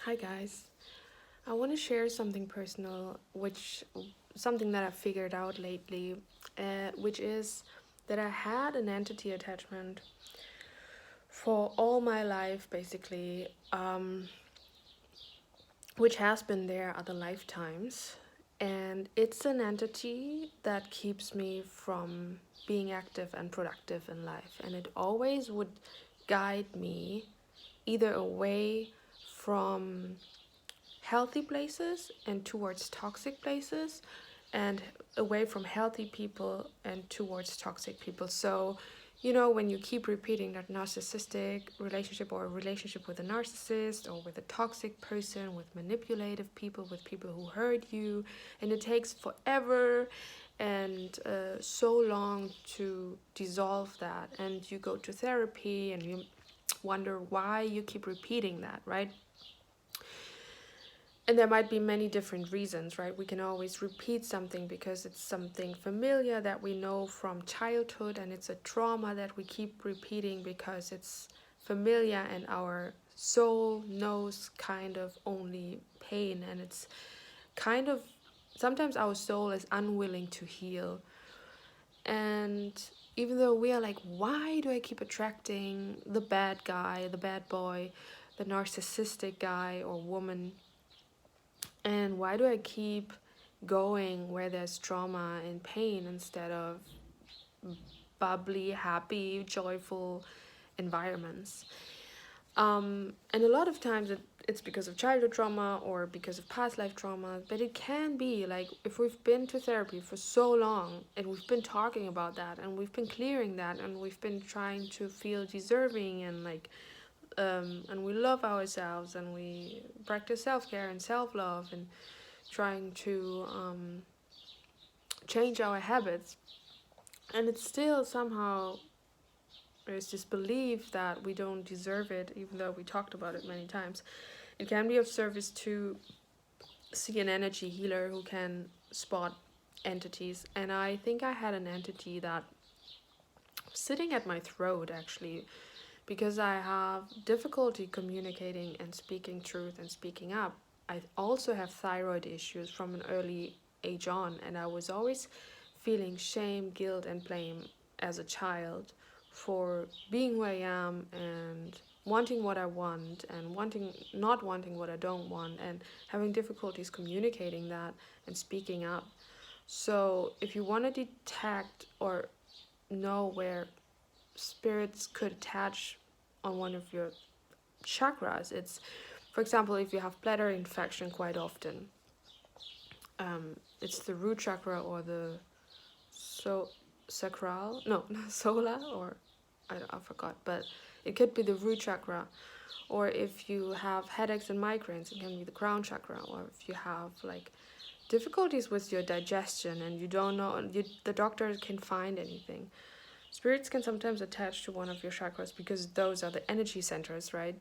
Hi guys. I want to share something personal, which something that I figured out lately, which is that I had an entity attachment for all my life, basically, which has been there other lifetimes, and it's an entity that keeps me from being active and productive in life, and it always would guide me either away from healthy places and towards toxic places, and away from healthy people and towards toxic people. So, when you keep repeating that narcissistic relationship or a relationship with a narcissist or with a toxic person, with manipulative people, with people who hurt you, and it takes forever and so long to dissolve that, and you go to therapy and you wonder why you keep repeating that, right? And there might be many different reasons, right? We can always repeat something because it's something familiar that we know from childhood, and it's a trauma that we keep repeating because it's familiar and our soul knows kind of only pain, and it's kind of sometimes our soul is unwilling to heal. And even though we are like, why do I keep attracting the bad guy, the bad boy, the narcissistic guy or woman? And why do I keep going where there's trauma and pain instead of bubbly, happy, joyful environments? And a lot of times it's because of childhood trauma or because of past life trauma, but it can be like if we've been to therapy for so long and we've been talking about that and we've been clearing that and we've been trying to feel deserving and and we love ourselves and we practice self-care and self-love and trying to change our habits, and it's still somehow there's this belief that we don't deserve it, even though we talked about it many times. It can be of service to see an energy healer who can spot entities, and I think I had an entity that was sitting at my throat actually, because I have difficulty communicating and speaking truth and speaking up. I also have thyroid issues from an early age on, and I was always feeling shame, guilt, and blame as a child for being who I am and wanting what I want and not wanting what I don't want, and having difficulties communicating that and speaking up. So if you want to detect or know where spirits could attach on one of your chakras, it's, for example, if you have bladder infection quite often, it's the root chakra or the sacral, no, solar, or I forgot, but it could be the root chakra. Or if you have headaches and migraines, it can be the crown chakra. Or if you have like difficulties with your digestion and you don't know, the doctor can find anything. Spirits can sometimes attach to one of your chakras because those are the energy centers, right?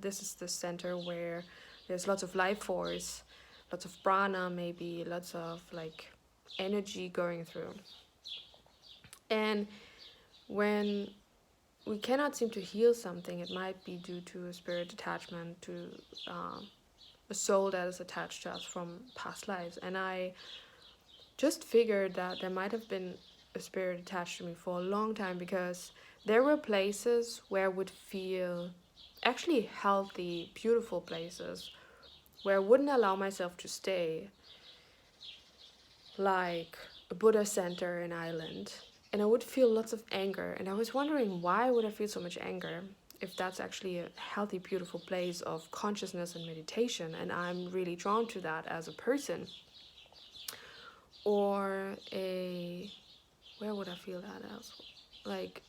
This is the center where there's lots of life force, lots of prana, maybe lots of like energy going through. And when we cannot seem to heal something, it might be due to a spirit attachment, to a soul that is attached to us from past lives. And I just figured that there might have been a spirit attached to me for a long time because there were places where I would feel actually healthy, beautiful places where I wouldn't allow myself to stay, like a Buddha center in Ireland. And I would feel lots of anger. And I was wondering, why would I feel so much anger if that's actually a healthy, beautiful place of consciousness and meditation? And I'm really drawn to that as a person. Or where would I feel that else? Like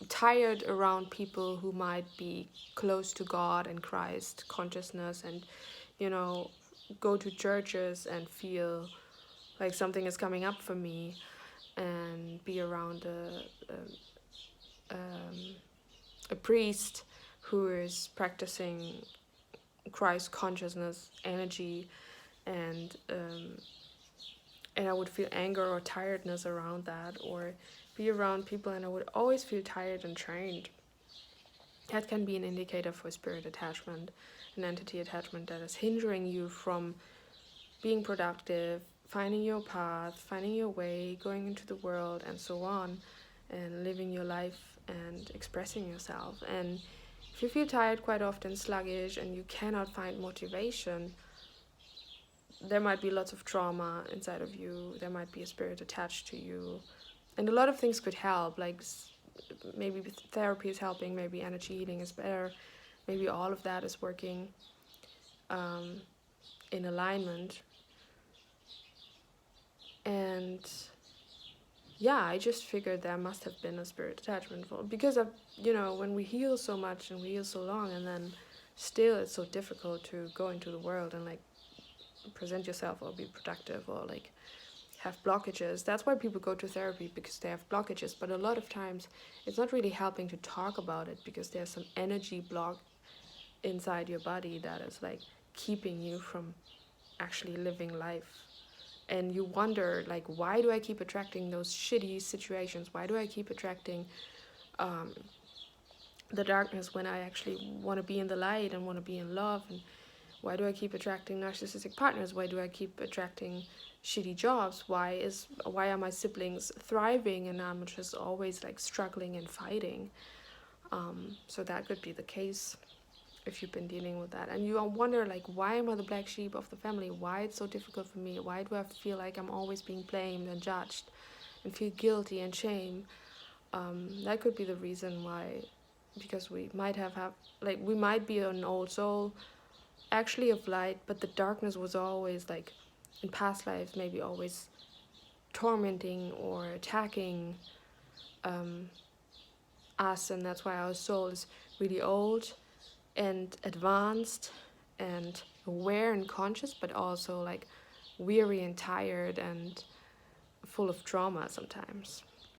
tired around people who might be close to God and Christ consciousness, and you know go to churches and feel like something is coming up for me, and be around a priest who is practicing Christ consciousness energy, and I would feel anger or tiredness around that, or be around people and I would always feel tired and drained. That can be an indicator for spirit attachment. an entity attachment that is hindering you from being productive, finding your path, finding your way, going into the world, and so on, and living your life and expressing yourself. And if you feel tired quite often, sluggish, and you cannot find motivation, there might be lots of trauma inside of you, there might be a spirit attached to you, and a lot of things could help, like maybe therapy is helping, maybe energy healing is better, maybe all of that is working um, in alignment. And yeah, I just figured there must have been a spirit attachment for, because of, when we heal so much and we heal so long, and then still it's so difficult to go into the world and like present yourself or be productive or like have blockages. That's why people go to therapy, because they have blockages. But a lot of times it's not really helping to talk about it, because there's some energy block inside your body that is like keeping you from actually living life. And you wonder, like, why do I keep attracting those shitty situations? Why do I keep attracting the darkness when I actually want to be in the light and want to be in love? And why do I keep attracting narcissistic partners? Why do I keep attracting shitty jobs? Why are my siblings thriving and I'm just always like struggling and fighting? So that could be the case if you've been dealing with that, and you wonder, like, why am I the black sheep of the family? Why it's so difficult for me? Why do I feel like I'm always being blamed and judged and feel guilty and shame? That could be the reason why, because we might have like, we might be an old soul actually of light, but the darkness was always like in past lives, maybe always tormenting or attacking us, and that's why our soul is really old and advanced and aware and conscious, but also like weary and tired and full of trauma sometimes.